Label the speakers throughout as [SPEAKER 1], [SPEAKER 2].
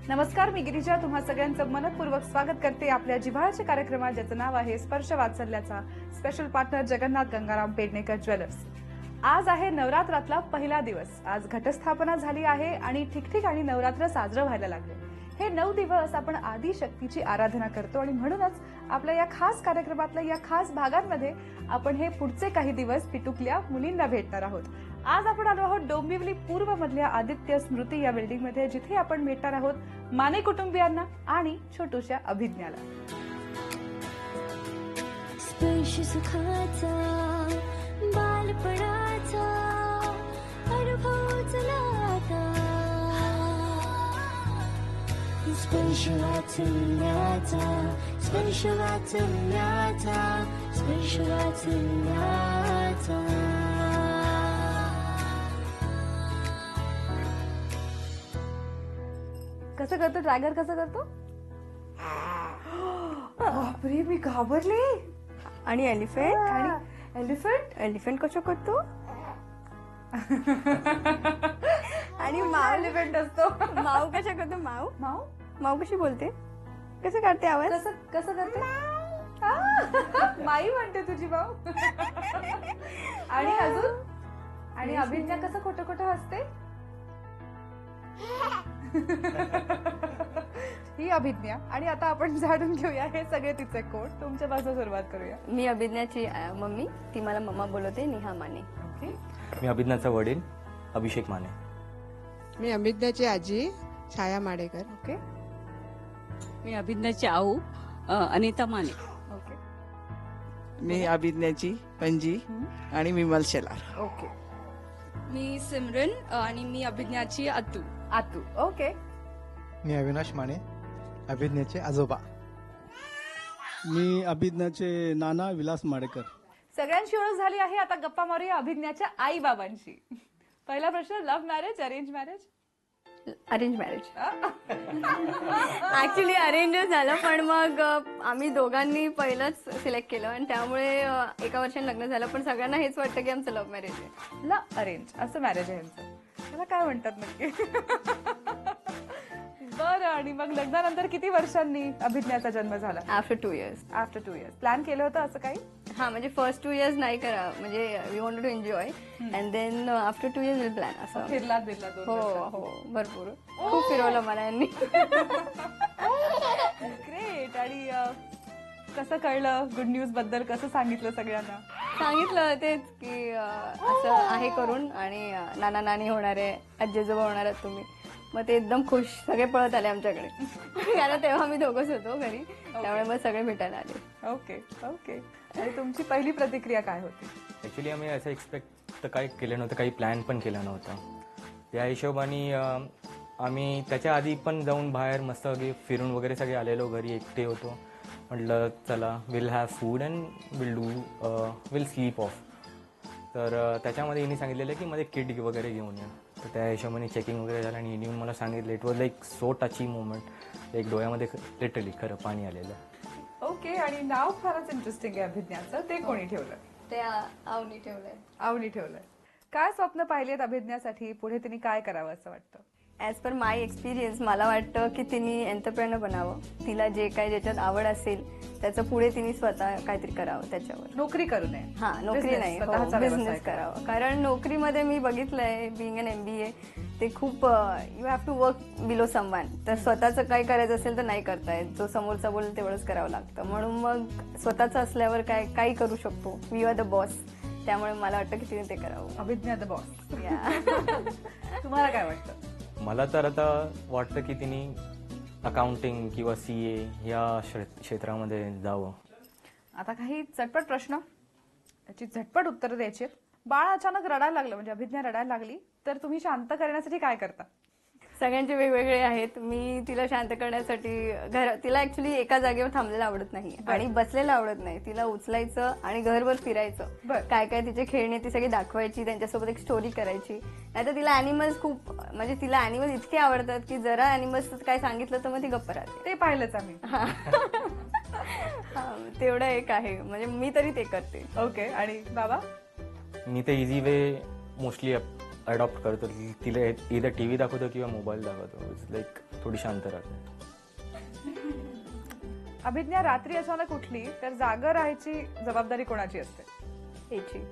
[SPEAKER 1] नमस्कार, मी गिरिजा तुम्हा सगळ्यांचं मनपूर्वक स्वागत करते आपल्या जिव्हाळ्याच्या कार्यक्रमात, ज्याचं नाव आहे स्पर्श वात्सल्याचा. Special partner Jagannath Gangaram Pednekar jewellers. आज आहे नवरात्रातला पहिला दिवस. आज घटस्थापना झाली आहे आणि ठिकठिकाणी नवरात्र साजरं व्हायला लागले. हे 9 दिवस आपण आदी शक्तीची आराधना करतो आणि म्हणूनच आपल्या या खास कार्यक्रमातल्या या खास भागांमध्ये आपण हे पुढचे काही दिवस पिटुकल्या मुलींना भेटणार आहोत. आज आपण आलो आहोत डोंबिवली पूर्व मधल्या आदित्य स्मृती या बिल्डिंग मध्ये, जिथे आपण भेटणार आहोत माने कुटुंबियांना आणि छोटूशा अभिज्ञाला.
[SPEAKER 2] स्पर्श सुखाचा बालपणाचा अनुभव चला आता. स्पर्श वाचल्याचा स्पर्श वाचल्याचा स्पर्श वाचल्याचा.
[SPEAKER 1] कसं करतो ड्रॅगर, कसं करतो? बापरे, मी घाबरले.
[SPEAKER 3] आणि एलिफंट
[SPEAKER 1] आणि एलिफंट
[SPEAKER 3] एलिफंट कसं करतो? आणि
[SPEAKER 1] माव एलिफंट असतो.
[SPEAKER 3] माऊ कशा करतो? माऊ
[SPEAKER 1] माऊ
[SPEAKER 3] माऊ कशी बोलते? कसं काढते आवाज?
[SPEAKER 1] कसं कसं करते? माई म्हणते तुझी माऊ. आणि अजून आणि अभिज्ञा कसं खोटं खोटं हसते? ही अभिज्ञा. आणि आता आपण जाणून घेऊया हे सगळे तिचे कोड. तुमच्यापासून सुरुवात करूया.
[SPEAKER 3] मी अभिज्ञाची मम्मी, ती मला मम्मा बोलवते, नेहा माने.
[SPEAKER 1] ओके.
[SPEAKER 4] मी अभिज्ञाचा वडील अभिषेक माने.
[SPEAKER 5] मी अभिज्ञाची आजी छाया माडेकर.
[SPEAKER 1] ओके
[SPEAKER 6] मी अभिज्ञाची आऊ अनिता माने.
[SPEAKER 1] ओके
[SPEAKER 5] मी अभिज्ञाची पणजी आणि विमल शेलार.
[SPEAKER 1] ओके.
[SPEAKER 7] मी सिमरन आणि मी अभिज्ञाची अतू.
[SPEAKER 1] आतू. ओके.
[SPEAKER 8] मी अविनाश माने, अभिज्ञाचे आजोबा.
[SPEAKER 9] मी अभिज्ञाचे नाना विलास माडेकर.
[SPEAKER 1] सगळ्यांची ओळख झाली आहे. आता गप्पा मारूया अभिज्ञाच्या आई बाबांशी. पहिला प्रश्न, love marriage arrange marriage?
[SPEAKER 3] Arrange marriage. Actually अरेंजच झालं, पण मग आम्ही दोघांनी पहिलंच सिलेक्ट केलं आणि त्यामुळे एका वर्षाने लग्न झालं. पण सगळ्यांना हेच वाटतं की आमचं लव्ह मॅरेज आहे.
[SPEAKER 1] लव्ह अरेंज असं मॅरेज आहे यांचं. त्याला काय म्हणतात नक्की? बरं. आणि मग लग्नानंतर किती वर्षांनी अभिज्ञाचा जन्म झाला?
[SPEAKER 3] After 2 years.
[SPEAKER 1] After 2 years. Plan केलं होतं असं काही?
[SPEAKER 3] हा, म्हणजे फर्स्ट 2 years नाही करा, म्हणजे we want to enjoy and then after 2 years will plan. असं
[SPEAKER 1] फिरला दिला 2
[SPEAKER 3] हो हो, भरपूर खूप फिरवलं मला यांनी.
[SPEAKER 1] ग्रेट. आणि कसं कळलं गुड न्यूज बद्दल? कसं सांगितलं सगळ्यांना?
[SPEAKER 3] सांगितलं तेच की असं आहे करून आणि नाना नानी होणार आहे, आजी आजोबा होणार आहात तुम्ही. मग ते एकदम खुश, सगळे पळत आले आमच्याकडे. कारण तेव्हा आम्ही दोघंच होतो घरी, त्यामुळे मग सगळे भेटायला आले.
[SPEAKER 1] Okay okay. आणि तुमची पहिली प्रतिक्रिया काय होती?
[SPEAKER 4] ॲक्च्युली आम्ही असं एक्सपेक्ट तर काही केलं नव्हतं, काही प्लॅन पण केला नव्हता. त्या हिशोबाने आम्ही त्याच्या आधी पण जाऊन बाहेर मस्त फिरून वगैरे सगळे आलेलो. घरी एकटे होतो. म्हटलं चला will have food and will sleep of. तर त्याच्यामध्ये हिने सांगितलेलं की मध्ये किट वगैरे घेऊन या. तर त्या हिशोबाने चेकिंग वगैरे झालं आणि हिने मला सांगितलं. It was like so टची moment. एक डोळ्यामध्ये लिटरली खरं पाणी आलेलं.
[SPEAKER 1] ओके. आणि नाव फारच इंटरेस्टिंग आहे अभिज्ञाचं. ते कोणी ठेवलं?
[SPEAKER 3] ते आवनी ठेवलंय.
[SPEAKER 1] आवनी ठेवलंय. काय स्वप्न पाहिलेत अभिज्ञासाठी? पुढे तिने काय करावं असं वाटतं?
[SPEAKER 3] ॲज पर माय एक्सपिरियन्स मला वाटतं की तिने एंटरप्रेनर बनावं. तिला जे काही ज्याच्यात आवड असेल त्याचं पुढे तिने स्वतः काहीतरी करावं त्याच्यावर.
[SPEAKER 1] नोकरी करू नये.
[SPEAKER 3] हा, नोकरी
[SPEAKER 1] Business,
[SPEAKER 3] नाही,
[SPEAKER 1] स्वतःचा व्यवसाय
[SPEAKER 3] बिझनेस करावं. कारण नोकरीमध्ये मी बघितलंय, बिंग अन MBA, ते खूप you have to work below someone. तर स्वतःचं काही करायचं असेल तर नाही करता येत. जो समोरचा बोल तेवढंच करावं लागतं. म्हणून मग स्वतःचं असल्यावर काही करू शकतो. We are the boss. त्यामुळे मला वाटतं की तिने ते करावं.
[SPEAKER 1] Abhigya the boss.
[SPEAKER 3] Yeah.
[SPEAKER 1] तुम्हाला काय वाटतं?
[SPEAKER 4] मला तर आता वाटतं की तिने अकाउंटिंग किंवा CA या क्षेत्रामध्ये जावं.
[SPEAKER 1] आता काही चटपट प्रश्न, त्याची झटपट उत्तरं द्यायची आहेत. बाळ अचानक रडायला लागलं, म्हणजे अभिज्ञा रडायला लागली, तर तुम्ही शांत करण्यासाठी काय करता?
[SPEAKER 3] सगळ्यांचे वेगवेगळे आहेत. मी तिला शांत करण्यासाठी तिला ऍक्च्युली एका जागेवर थांबलेलं आवडत नाही आणि बसलेलं आवडत नाही. तिला उचलायचं आणि घरभर फिरायचं. काय काय तिचे खेळणे ती सगळी दाखवायची, त्यांच्यासोबत एक स्टोरी करायची. नाहीतर तिला अॅनिमल्स खूप, म्हणजे तिला अॅनिमल्स इतके आवडतात की जरा अॅनिमल्स काय सांगितलं तर मग ती गप्प राहते.
[SPEAKER 1] ते पाहिलंच आम्ही.
[SPEAKER 3] तेवढं एक आहे, म्हणजे मी तरी ते करते.
[SPEAKER 1] ओके. आणि बाबा?
[SPEAKER 4] मी तर इझी वे मोस्टली अडॉप्ट करतो. तिला इथं टी व्ही दाखवतो किंवा मोबाईल दाखवतो. इट्स लाईक थोडी शांत राहते.
[SPEAKER 1] अभिज्ञा रात्री अचानक उठली तर जागा राहायची जबाबदारी कोणाची असते?
[SPEAKER 3] याची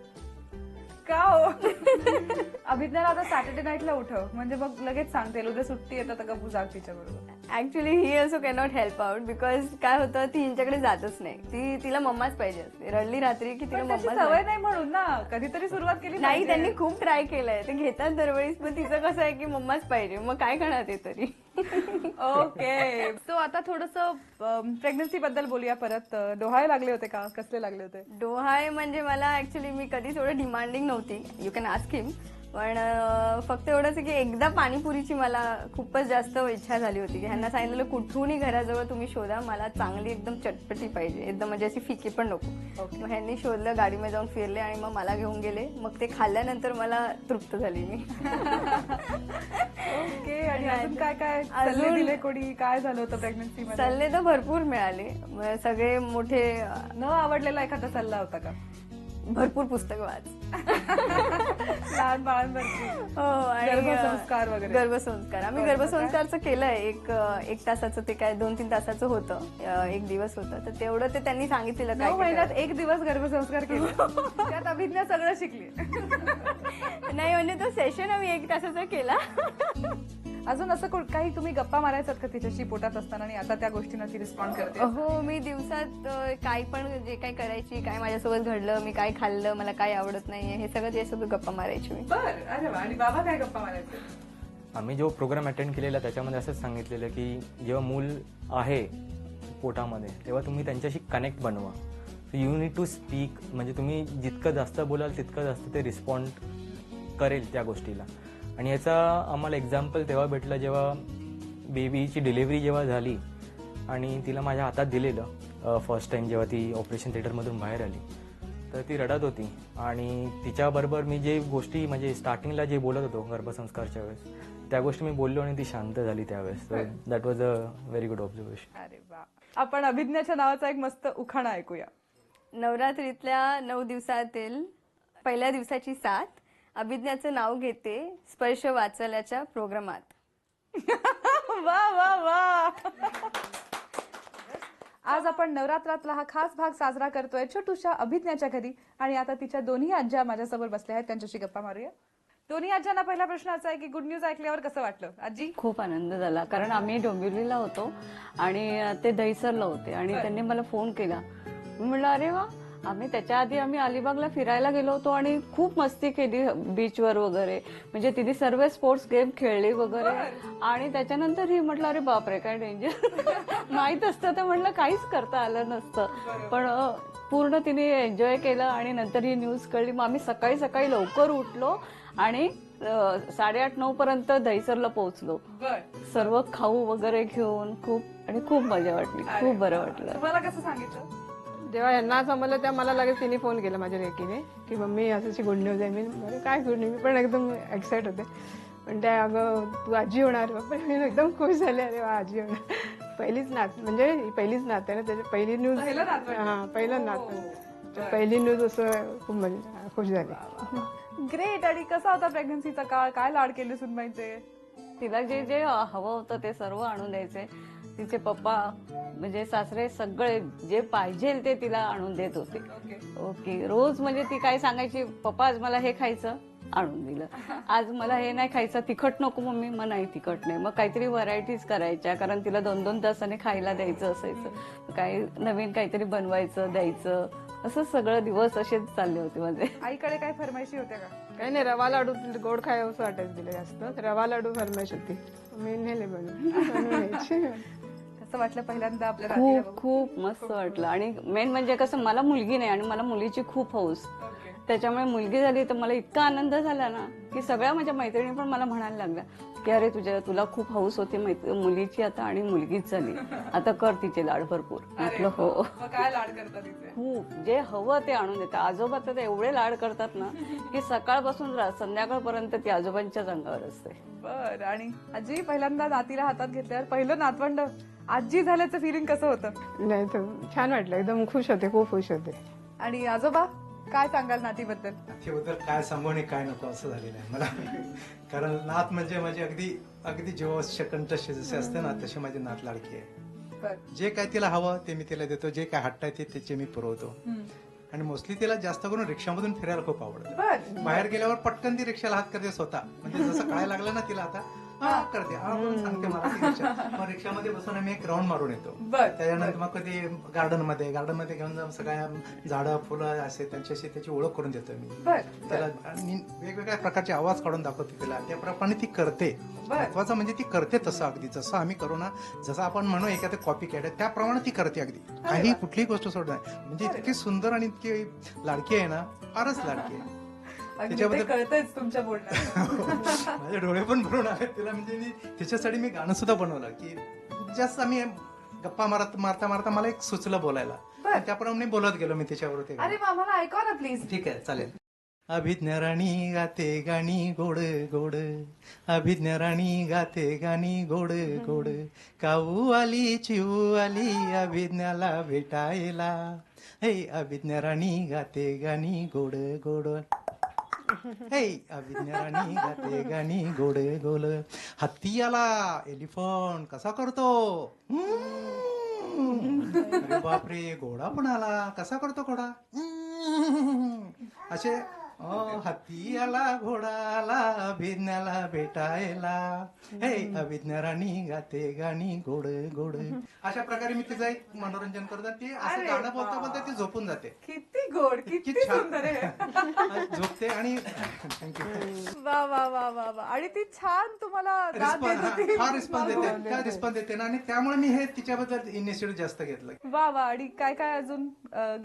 [SPEAKER 1] का हो? अभिज्ञाला आता सॅटर्डे नाईटला उठव म्हणजे मग लगेच सांगते उद्या सुट्टी येतं तर गप्पू जाग तिच्या बरोबर.
[SPEAKER 3] Actually he also cannot help out because काय होतं ती हिंच्याकडे जातच नाही. तिला मम्माच पाहिजे असते. रडली रात्री की तिला
[SPEAKER 1] पण त्याची
[SPEAKER 3] मम्मा
[SPEAKER 1] सवय नाही म्हणून ना कधीतरी सुरुवात केली
[SPEAKER 3] नाही.
[SPEAKER 1] पाहिजे.
[SPEAKER 3] त्यांनी खूप ट्राय केलंय. ते घेतात दरवेळीस पण तिचं कसं आहे की मम्माच पाहिजे. मग काय करणार ते तरी.
[SPEAKER 1] ओके. सो आता थोडस प्रेग्नन्सी बद्दल बोलूया परत. डोहाळे लागले होते का? कसले लागले होते?
[SPEAKER 3] डोहाळे म्हणजे मला ऍक्च्युली मी कधीच एवढं डिमांडिंग नव्हती. यू कॅन आस्क हिम. पण फक्त एवढंच की एकदा पाणीपुरीची मला खूपच जास्त इच्छा झाली होती की ह्यांना सांगितलेलं कुठूनही घराजवळ तुम्ही शोधा मला चांगली एकदम चटपटी पाहिजे एकदम म्हणजे अशी फिकी पण नको. मग ह्यांनी शोधलं गाडीमध्ये जाऊन फिरले आणि मग मला घेऊन गेले. मग ते खाल्ल्यानंतर मला तृप्त झाली मी.
[SPEAKER 1] ओके. आणि अजून काय काय सल्ले दिले कोणी? काय झालं होतं प्रेग्नन्सी मध्ये?
[SPEAKER 3] सल्ले तर भरपूर मिळाले. सगळे मोठे
[SPEAKER 1] न आवडलेला एखादा सल्ला होता का?
[SPEAKER 3] भरपूर पुस्तक वाच.
[SPEAKER 1] लहान बाळांवरची
[SPEAKER 3] हो. आणि
[SPEAKER 1] गर्भसंस्कार वगैरे.
[SPEAKER 3] गर्भसंस्कार आम्ही गर्भसंस्कारचं केलंय. एक तासाचं ते काय 2-3 तासाचं होतं. एक दिवस होतं तर तेवढं ते त्यांनी सांगितलेलं
[SPEAKER 1] 9 महिन्यात
[SPEAKER 3] काय
[SPEAKER 1] एक दिवस गर्भसंस्कार केले. त्यात अभिज्ञा सगळं शिकली.
[SPEAKER 3] नाही म्हणजे तो सेशन आम्ही 1 तासाचा केला.
[SPEAKER 1] अजून असं काही तुम्ही गप्पा मारायचात का तिच्याशी पोटात असताना आणि आता त्या गोष्टींना ती रिस्पॉन्ड करते?
[SPEAKER 3] हो. मी दिवसात काय पण जे काय करायची काय माझ्यासोबत घडलं मी काय खाल्लं मला काय आवडत नाहीये हे सगळं त्याच्यासोबत गप्पा मारायची मी.
[SPEAKER 1] बरं. अरे वा. आणि बाबा काय गप्पा मारायचे?
[SPEAKER 4] आम्ही जो प्रोग्राम अटेंड केलेला त्याच्यामध्ये असंच सांगितलेलं की जेव्हा मूल आहे पोटामध्ये तेव्हा तुम्ही त्यांच्याशी कनेक्ट बनवा. You need to speak. म्हणजे तुम्ही जितकं जास्त बोलाल तितकं जास्त ते रिस्पॉन्ड करेल त्या गोष्टीला. आणि याचा आम्हाला एक्झाम्पल तेव्हा भेटलं जेव्हा बेबीची डिलिव्हरी जेव्हा झाली आणि तिला माझ्या हातात दिलेलं फर्स्ट टाइम जेव्हा ती ऑपरेशन थिएटरमधून बाहेर आली तर ती रडत होती. आणि तिच्याबरोबर मी जे गोष्टी म्हणजे स्टार्टिंगला जे बोलत होतो गर्भसंस्कारच्या वेळेस त्या गोष्टी मी बोललो आणि ती शांत झाली त्यावेळेस. तर that was a very good observation.
[SPEAKER 1] अरे वा. आपण अभिज्ञाच्या नावाचा एक मस्त उखाणा ऐकूया.
[SPEAKER 3] नवरात्रीतल्या 9 दिवसातील पहिल्या दिवसाची साथ अभिज्ञाचं नाव घेते स्पर्श वाचल्याच्या प्रोग्रामात.
[SPEAKER 1] वा वा वा. आज आपण नवरात्रातला हा खास भाग साजरा करतोय छोटूशा अभिज्ञाच्या घरी. आणि आता तिच्या दोन्ही आज्या माझ्यासमोर बसल्या आहेत त्यांच्याशी गप्पा मारूया. दोन्ही आज्यांना पहिला प्रश्न असा आहे की गुड न्यूज ऐकल्यावर कसं वाटलं? आजी
[SPEAKER 6] खूप आनंद झाला कारण आम्ही डोंबिवलीला होतो आणि ते दहिसरला होते आणि त्यांनी मला फोन केला. मी म्हणलं अरे वा. त्याच्या आधी आम्ही अलिबागला फिरायला गेलो होतो आणि खूप मस्ती केली बीचवर वगैरे. म्हणजे तिने सर्व स्पोर्ट्स गेम खेळले वगैरे. आणि त्याच्यानंतर ही म्हटलं अरे बापरे काय डेंजर. माहित असतं तर म्हटलं काहीच करता आलं नसतं. पण पूर्ण तिने एन्जॉय केलं आणि नंतर ही न्यूज कळली. मग आम्ही सकाळी सकाळी लवकर उठलो आणि 8:30-9 पर्यंत दहिसरला पोहोचलो. सर्व खाऊ वगैरे घेऊन खूप मजा वाटली. खूप बरं वाटलं.
[SPEAKER 1] तुम्हाला कसं सांगितलं?
[SPEAKER 5] जेव्हा यांना समजलं तेव्हा मला लगेच तिने फोन केला माझ्या लेकीने की मम्मी अशी गुड न्यूज आहे. मी काय गुड न्यूज. मी पण एकदम एक्साइट होते. पण त्या अगं तू आजी होणार. पण मी एकदम खुश झाले. अरे वा आजी होणार. पहिलीच नात म्हणजे पहिलीच नात आहे ना त्याची पहिली न्यूज. हा पहिलं नात. पहिली न्यूज असं खूप खुश झाली.
[SPEAKER 1] ग्रेट. आणि कसा होता प्रेग्नन्सीचा काळ? काय लाड केले सुनबाईंचे?
[SPEAKER 6] तिला जे जे हवं होतं ते सर्व आणून द्यायचे. तिचे पप्पा म्हणजे सासरे सगळे जे पाहिजे ते तिला आणून देत होते. ओके. रोज म्हणजे ती काय सांगायची पप्पा आज मला हे खायचं आणून दिलं. आज मला हे नाही खायचं तिखट नको मम्मी. मग नाही तिखट नाही. मग काहीतरी व्हरायटीज करायच्या कारण तिला 2-2 तासाने खायला द्यायचं असायचं. काही नवीन काहीतरी बनवायचं द्यायचं. असं सगळं दिवस असेच चालले होते माझे.
[SPEAKER 1] आईकडे काय फरमाईशी होत्या का?
[SPEAKER 5] काही नाही. रवा लाडू गोड खाय असं वाटायचं तिला जास्त. रवा लाडू फरमाईश होती. मी नेले बनवून.
[SPEAKER 1] कसं वाटलं पहिल्यांदा आपल्या
[SPEAKER 6] खूप मस्त वाटलं. आणि मेन म्हणजे कसं मला मुलगी नाही आणि मला मुलीची खूप हौस. त्याच्यामुळे मुलगी झाली तर मला इतका आनंद झाला ना की सगळ्या माझ्या मैत्रिणी पण मला म्हणायला लागल्या की अरे तुला खूप हौस होती मुलीची आता आणि मुलगीच झाली आता कर तिचे लाड भरपूर. म्हटलं हो.
[SPEAKER 1] काय लाड करतात तिचे?
[SPEAKER 6] खूप जे हवं ते आणून देतात. आजोबा तर एवढे लाड करतात ना की सकाळपासून संध्याकाळपर्यंत ती आजोबांच्याच अंगावर असते.
[SPEAKER 1] बरं. आणि आजी पहिल्यांदा नातीला हातात घेतल्यावर पहिलं नातवंड आजी झाल्याचं फिलिंग कसं होतं?
[SPEAKER 5] नाही तर छान वाटलं. एकदम खुश होते. खूप खुश होते.
[SPEAKER 1] आणि आजोबा? काय सांगाल नातीबद्दल?
[SPEAKER 8] त्याबद्दल काय सांगू आणि काय नको असं झालेलं आहे मला. कारण नात म्हणजे माझी अगदी अगदी जीवावश्य कंठशी जसे असते ना तशी माझी नात लाडकी आहे.
[SPEAKER 1] बरं.
[SPEAKER 8] जे काय तिला हवं ते मी तिला देतो, जे काय हट्ट आहे ते त्याचे मी पुरवतो. आणि मोस्टली तिला जास्त करून रिक्षामधून फिरायला खूप आवडतं.
[SPEAKER 1] बरं.
[SPEAKER 8] बाहेर गेल्यावर पटकन ती रिक्षाला हात करते स्वतः. म्हणजे जसं काय लागलं ना तिला आता हा करते, हा म्हणून सांगते मला ती रिक्षा. मग रिक्षामध्ये बसून आम्ही एक राऊंड मारून येतो.
[SPEAKER 1] बरं.
[SPEAKER 8] त्याच्यानंतर मग कधी गार्डन मध्ये घेऊन जाऊन सगळ्या झाडं फुलं असे त्यांच्याशी त्याची ओळख करून देतो मी.
[SPEAKER 1] बरं.
[SPEAKER 8] त्याला आणि वेगवेगळ्या प्रकारचे आवाज काढून दाखवते तिला, त्याप्रमाणे ती करते. महत्वाचं म्हणजे ती करते तसं अगदी जसं आम्ही करू ना, जसं आपण म्हणू एखादं कॉपी कॅट आहे त्याप्रमाणे ती करते अगदी. काही कुठलीही गोष्ट सोडत नाही. म्हणजे इतकी सुंदर आणि इतकी लाडकी आहे ना, फारच लाडकी आहे.
[SPEAKER 1] त्याच्याबद्दल कळतंच तुमच्या बोलण्यात.
[SPEAKER 8] माझे डोळे पण भरून आले तिला. म्हणजे मी त्याच्यासाठी मी गाणं सुद्धा बनवलं की जास्त आम्ही गप्पा मारता मारता मला एक सुचलं बोलायला, त्याप्रमाणे बोलत गेलो मी त्याच्यावर.
[SPEAKER 1] अरे आम्हाला ऐका ना प्लीज.
[SPEAKER 8] ठीक आहे चालेल. अभिज्ञा राणी गाते गाणी गोड गोड, अभिज्ञा राणी गाते गाणी गोड गोड, काऊ आली चिऊ आली अभिज्ञाला भेटायला, हे अभिज्ञा राणी गाते गाणी गोड गोड, हे अभिज्ञा राणी गाते गाणी गोड गोड, हत्ती आला एलिफंट कसा करतो, अरे बापरे घोडा पण आला कसा करतो घोडा, असे हत्ती आला घोडा आला अभिज्ञाला भेटायला, हे अभिज्ञा राणी गाते गाणी गोड गोड. अशा प्रकारे मी तिचं एक मनोरंजन करतो. ती असं गाणं बोलता बोलता ती झोपून जाते.
[SPEAKER 1] किती गोड, किती सुंदर आहे.
[SPEAKER 8] झोपते आणि
[SPEAKER 1] वा वा वा वा वा. आणि ती छान तुम्हाला दाद देत होती.
[SPEAKER 8] फार रिस्पॉन्स देते, काय रिस्पॉन्स देते ना. आणि त्यामुळे मी हे तिच्याबद्दल इनिशिएटिव्ह जास्त घेतलं.
[SPEAKER 1] वा वा. आणि काय काय अजून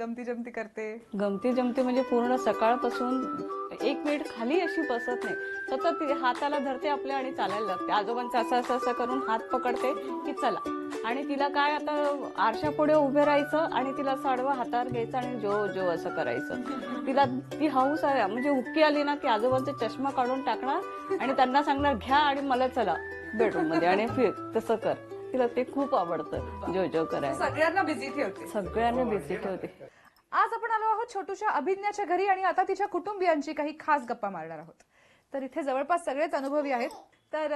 [SPEAKER 1] गमती जमती करते?
[SPEAKER 6] गमती जमती म्हणजे पूर्ण सकाळपासून एक मिनिट खाली अशी बसत नाही, सतत हाताला धरते आपल्या आणि चालायला लागते. आजोबांचं असं असं असं करून हात पकडते की चला. आणि तिला काय आता आरशा पुढे उभे राहायचं आणि तिला असं आडवा हातावर घ्यायचं आणि जो जो असं करायचं. तिला ती हौस आहे. म्हणजे हुक्की आली ना की आजोबांचा चष्मा काढून टाकणार आणि त्यांना सांगणार घ्या आणि मला चला बेडरूम मध्ये आणि फिर तसं कर. तिला ते खूप आवडतं जो जो करायला.
[SPEAKER 1] सगळ्यांना बिझी ठेवते.
[SPEAKER 6] सगळ्यांना बिझी ठेवते.
[SPEAKER 1] आज आपण आलो आहोत छोटूशा अभिज्ञाच्या घरी आणि आता तिच्या कुटुंबियांची काही खास गप्पा मारणार आहोत. तर इथे जवळपास सगळेच अनुभवी आहेत. तर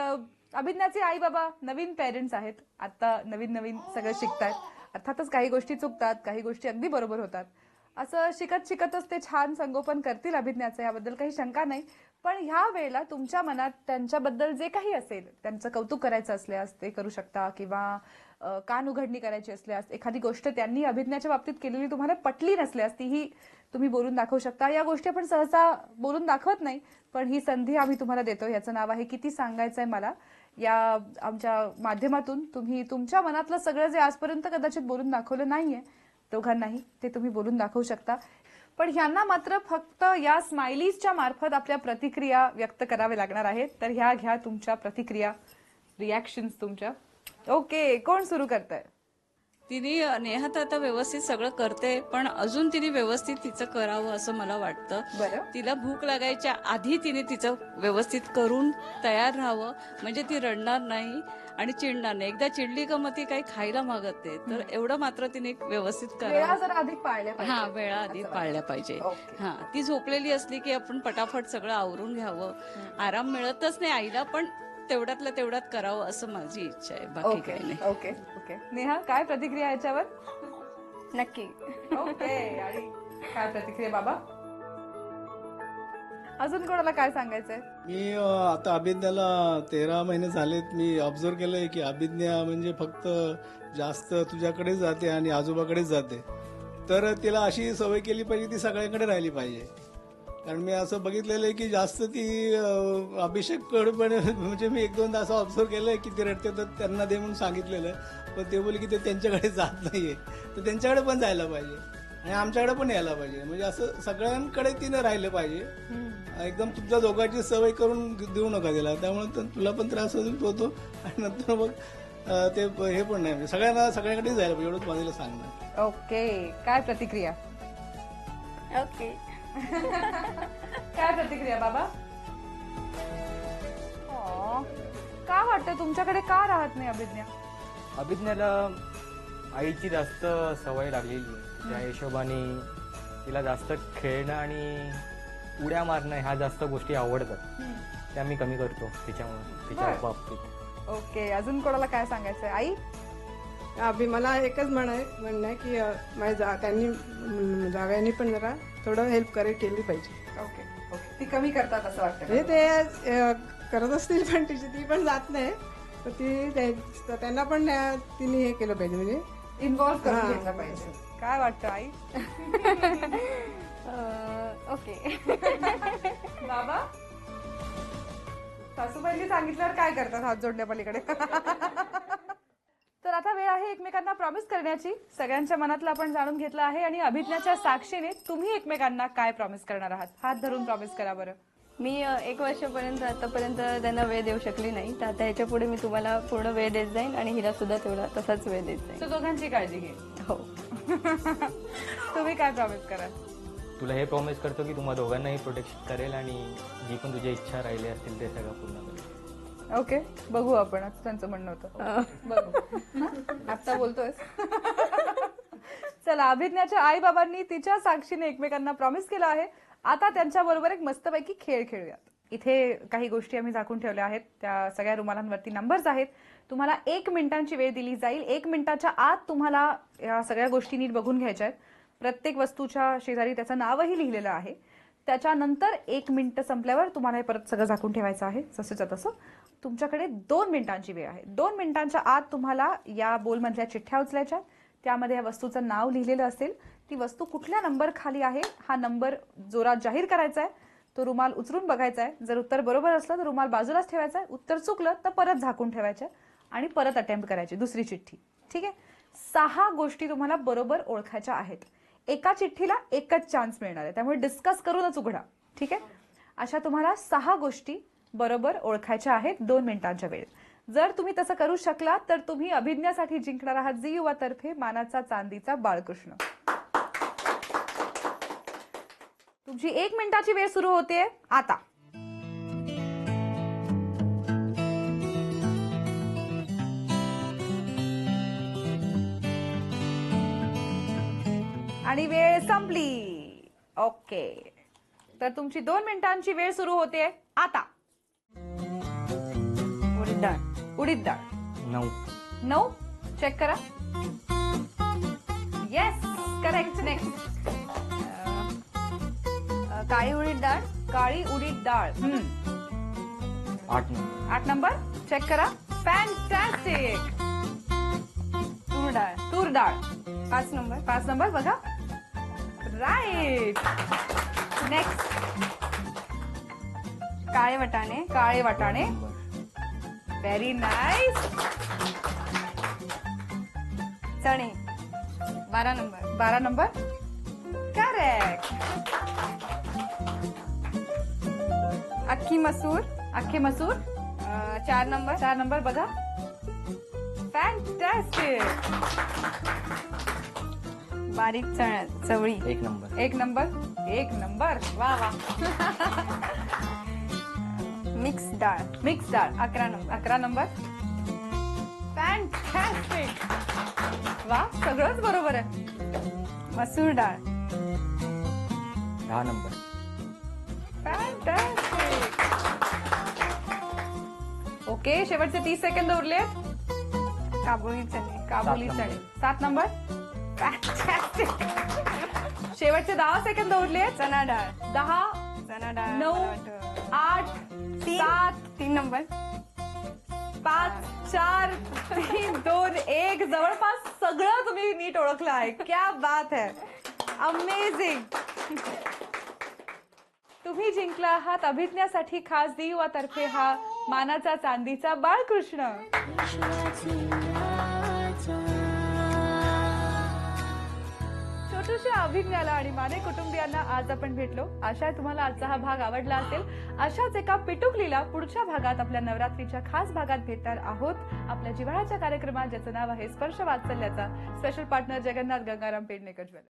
[SPEAKER 1] अभिज्ञाचे आई बाबा नवीन पेरेंट्स आहेत. आता नवीन नवीन सगळं शिकतायत. अर्थातच काही गोष्टी चुकतात, काही गोष्टी अगदी बरोबर होतात. असं शिकत शिकतच ते छान संगोपन करतील अभिज्ञाचं, याबद्दल काही शंका नाही. पण ह्या वेळेला तुमच्या मनात त्यांच्याबद्दल जे काही असेल, त्यांचं कौतुक करायचं असल्यास ते करू शकता, किंवा कान उघडणी करायची असल्यास, एखादी गोष्ट त्यांनी अभिज्ञाच्या बाबतीत केलेली तुम्हाला पटली नसल्यास तीही तुम्ही बोलून दाखवू शकता. या गोष्टी आपण सहसा बोलून दाखवत नाही, पण ही संधी आम्ही तुम्हाला देतो. याचं नाव आहे किती सांगायचंय मला. या आमच्या माध्यमातून तुम्ही तुमच्या मनातलं सगळं जे आजपर्यंत कदाचित बोलून दाखवलं नाहीये दोघांनाही, ते तुम्ही बोलून दाखवू शकता. पण ह्यांना मात्र फक्त या स्माइलीजच्या मार्फत आपल्या प्रतिक्रिया व्यक्त कराव्या लागणार आहेत. तर ह्या घ्या तुमच्या प्रतिक्रिया, रिॲक्शन्स तुमच्या. ओके, कोण सुरू करताय?
[SPEAKER 6] तिने नेहात आता व्यवस्थित सगळं करते, पण अजून तिने व्यवस्थित तिचं करावं असं मला वाटतं.
[SPEAKER 1] बरं.
[SPEAKER 6] तिला भूक लागायच्या आधी तिने तिचं व्यवस्थित करून तयार राहावं, म्हणजे ती रडणार नाही आणि चिडणार नाही. एकदा चिडली का मग ती काही खायला मागत नाही. तर एवढं मात्र तिने व्यवस्थित
[SPEAKER 1] वेळा
[SPEAKER 6] करावं.
[SPEAKER 1] जरा आधी पाळल्या पाहिजे.
[SPEAKER 6] हा, वेळा आधी पाळल्या पाहिजे.
[SPEAKER 1] ओके.
[SPEAKER 6] हा, ती झोपलेली असली की आपण पटापट सगळं आवरून घ्यावं. आराम मिळतच नाही आईला, पण तेवढ्यातल्या तेवढ्यात करावं असं माझी इच्छा आहे, बाकी
[SPEAKER 1] ओके
[SPEAKER 6] काही नाही.
[SPEAKER 1] Okay okay. नेहा, काय प्रतिक्रिया याच्यावर?
[SPEAKER 3] नक्की.
[SPEAKER 1] ओके. आणि काय प्रतिक्रिया बाबा? अजून कोणाला काय सांगायचंय?
[SPEAKER 9] मी आता अभिज्ञाला 13 महिने झालेत. मी ऑब्झर्व केलंय की अभिज्ञा म्हणजे फक्त जास्त तुझ्याकडेच जाते आणि आजोबाकडेच जाते. तर तिला अशी सवय केली पाहिजे, ती सगळ्यांकडे राहिली पाहिजे. कारण मी असं बघितलेलं आहे की जास्त ती अभिषेककडे पण म्हणजे मी 1-2दा असं ऑब्झर्व केलंय की ती रडते तर त्यांना दे म्हणून सांगितलेलं, पण ते बोलले की ते त्यांच्याकडे जात नाहीये. तर त्यांच्याकडे पण जायला पाहिजे आणि आमच्याकडे पण यायला पाहिजे. म्हणजे असं सगळ्यांकडे तिने राहिलं पाहिजे. एकदम तुमच्या दोघांची सवय करून देऊ नका तिला, त्यामुळे तुला पण त्रास होतो आणि नंतर मग ते हे पण नाही. म्हणजे सगळ्यांकडे जायला पाहिजे, एवढंच माझ्याला सांगणार.
[SPEAKER 1] ओके. काय प्रतिक्रिया?
[SPEAKER 3] ओके.
[SPEAKER 1] काय प्रतिक्रिया बाबा? का वाटतं तुमच्याकडे का राहत नाही अभिज्ञा?
[SPEAKER 4] अभिज्ञाला आईची जास्त सवय लागलेली आहे. त्या हिशोबाने तिला जास्त खेळणं आणि उड्या मारणं ह्या जास्त गोष्टी आवडतात, त्या मी कमी करतो तिच्यामुळे तिच्या
[SPEAKER 1] बरं.
[SPEAKER 4] बाबतीत.
[SPEAKER 1] ओके, अजून कोणाला काय सांगायचंय? आई?
[SPEAKER 5] मला एकच म्हणणं आहे की त्यांनी जावयांनी पण जरा थोडं हेल्प केली पाहिजे.
[SPEAKER 1] ओके ओके, ती कमी करतात असं वाटतं?
[SPEAKER 5] म्हणजे ते करत असतील पण ती पण जात नाही, तर त्यांना पण तिने हे केलं पाहिजे, म्हणजे
[SPEAKER 1] इन्व्हॉल्व करून
[SPEAKER 5] हां.
[SPEAKER 1] घेतलं पाहिजे. काय वाटतं आई?
[SPEAKER 3] ओके.
[SPEAKER 1] बाबा, सासूबाईंनी सांगितल्यावर काय करतात हात जोडण्या पलीकडे? तर आता वेळ आहे एकमेकांना प्रॉमिस करण्याची. सगळ्यांच्या मनातलं आपण जाणून घेतलं आहे आणि अभिज्ञाच्या साक्षीने तुम्ही एकमेकांना काय प्रॉमिस करणार आहात? हात धरून प्रॉमिस करा बरं.
[SPEAKER 3] मी 1 वर्षापर्यंत आतापर्यंत त्यांना वेळ देऊ शकली नाही, तर आता ह्याच्या पुढे मी तुम्हाला पूर्ण वेळ देत जाईन आणि हिला सुद्धा तेवढा तसाच वेळ देत जाईन.
[SPEAKER 1] सो दोघांची काळजी घे.
[SPEAKER 3] हो.
[SPEAKER 1] तुम्ही काय प्रॉमिस कराल?
[SPEAKER 4] तुला हे प्रॉमिस करतो की तुम्हा दोघांनाही प्रोटेक्शन करेल आणि जी पण तुझ्या इच्छा राहिली असतील ते सगळं पूर्ण करेल.
[SPEAKER 1] ओके, बघू आपण. असं त्यांचं म्हणणं होतं. बघू. आता बोलतोय. चला, अभिज्ञाच्या आई बाबांनी तिच्या साक्षीने एकमेकांना प्रॉमिस केलं आहे. आता त्यांच्या बरोबर एक मस्तपैकी खेळ खेळूयात. इथे काही गोष्टी आम्ही झाकून ठेवल्या आहेत. त्या सगळ्या रुमालांवरती नंबर्स आहेत. तुम्हाला 1 मिनिटांची वेळ दिली जाईल. 1 मिनिटाच्या आत तुम्हाला या सगळ्या गोष्टी नीट बघून घ्यायच्या आहेत. प्रत्येक वस्तूच्या शेजारी त्याचं नावही लिहिलेलं आहे. त्याच्यानंतर 1 मिनिट संपल्यावर तुम्हाला हे परत सगळं झाकून ठेवायचं आहे, जसंच्या तसं. तुमच्याकडे 2 मिनिटांची वेळ आहे. 2 मिनिटांच्या आत तुम्हाला या बोलमधल्या चिठ्ठ्या उचलायच्या. त्यामध्ये या वस्तूचं नाव लिहिलेलं असेल. ती वस्तू कुठल्या नंबर खाली आहे हा नंबर जोरात जाहीर करायचा आहे. तो रुमाल उचलून बघायचा आहे. जर उत्तर बरोबर असलं तर रुमाल बाजूलाच ठेवायचा आहे. उत्तर चुकलं तर परत झाकून ठेवायचं आणि परत अटेम्प्ट करायची दुसरी चिठ्ठी. ठीक आहे? 6 गोष्टी तुम्हाला बरोबर ओळखायच्या आहेत. एका चिठ्ठीला एकच चान्स मिळणार आहे, त्यामुळे डिस्कस करूनच उघडा. ठीक आहे? अशा तुम्हाला 6 गोष्टी बरोबर ओळखायच्या आहेत 2 मिनिटांच्या वेळेत. जर तुम्ही तसं करू शकला तर तुम्ही अभिज्ञासाठी जिंकणार आहात झी युवा तर्फे मानाचा चांदीचा बाळकृष्ण. तुमची 1 मिनिटाची वेळ सुरू होते आता. आणि वेळ संपली. ओके, तर तुमची 2 मिनिटांची वेळ सुरू होते आता. उडीद डाळ. उडीद डाळ
[SPEAKER 4] 9.
[SPEAKER 1] 9. चेक करा. Yes, correct. नेक्स्ट.
[SPEAKER 3] काळी उडीद डाळ.
[SPEAKER 1] काळी उडीद डाळ.
[SPEAKER 4] 8 नंबर.
[SPEAKER 1] 8 नंबर. चेक करा. फॅन्टॅस्टिक.
[SPEAKER 3] तूर डाळ.
[SPEAKER 1] तूर डाळ
[SPEAKER 3] 5 नंबर.
[SPEAKER 1] 5 नंबर. बघा, राईट. नेक्स्ट.
[SPEAKER 3] काळे वटाणे.
[SPEAKER 1] काळे वाटाणे. Very nice.
[SPEAKER 3] चणे 12 नंबर.
[SPEAKER 1] 12 नंबर. करेक्ट.
[SPEAKER 3] अख्खी मसूर.
[SPEAKER 1] अख्खे मसूर
[SPEAKER 3] 4 नंबर.
[SPEAKER 1] 4 नंबर. बघा, फॅन्टॅस्टिक.
[SPEAKER 3] बारीक चवळी
[SPEAKER 4] 1 नंबर.
[SPEAKER 1] 1 नंबर. 1 नंबर. वा वा.
[SPEAKER 3] मिक्स डाळ.
[SPEAKER 1] मिक्स डाळ
[SPEAKER 3] 11 नंबर.
[SPEAKER 1] 11 नंबर. फॅन्टॅस्टिक. वा, सगळंच बरोबर आहे.
[SPEAKER 3] मसूर डाळ
[SPEAKER 4] 10 नंबर.
[SPEAKER 1] फॅन्टॅस्टिक. ओके, शेवटचे 30 सेकंद उरलेत.
[SPEAKER 3] काबुली चणे.
[SPEAKER 1] काबुली
[SPEAKER 4] 7
[SPEAKER 1] चणे 7 नंबर. फॅन्टॅस्टिक. शेवटचे 10 सेकंद उरलेत.
[SPEAKER 3] चणा डाळ.
[SPEAKER 1] 10,
[SPEAKER 3] चणा डाळ
[SPEAKER 1] 9, 8, 7,
[SPEAKER 3] 3 नंबर.
[SPEAKER 1] 5, 4, 3, 2, 1. जवळपास सगळं तुम्ही नीट ओळखलं आहे. क्या बात है. अमेझिंग. तुम्ही जिंकला आहात अभिज्ञासाठी खास झी युवा तर्फे हा मानाचा चांदीचा बाळकृष्ण. छोटूशा अभिज्ञाला आणि माने कुटुंबियांना आज आपण भेटलो. आशा आहे तुम्हाला आजचा हा भाग आवडला असेल. अशाच एका पिटुकलीला पुढच्या भागात आपल्या नवरात्रीच्या खास भागात भेटणार आहोत. आपल्या जिव्हाळ्याच्या कार्यक्रमात ज्याचं नाव आहे स्पर्श वात्सल्याचा. Special partner Jagannath Gangaram Pednekar jewellers.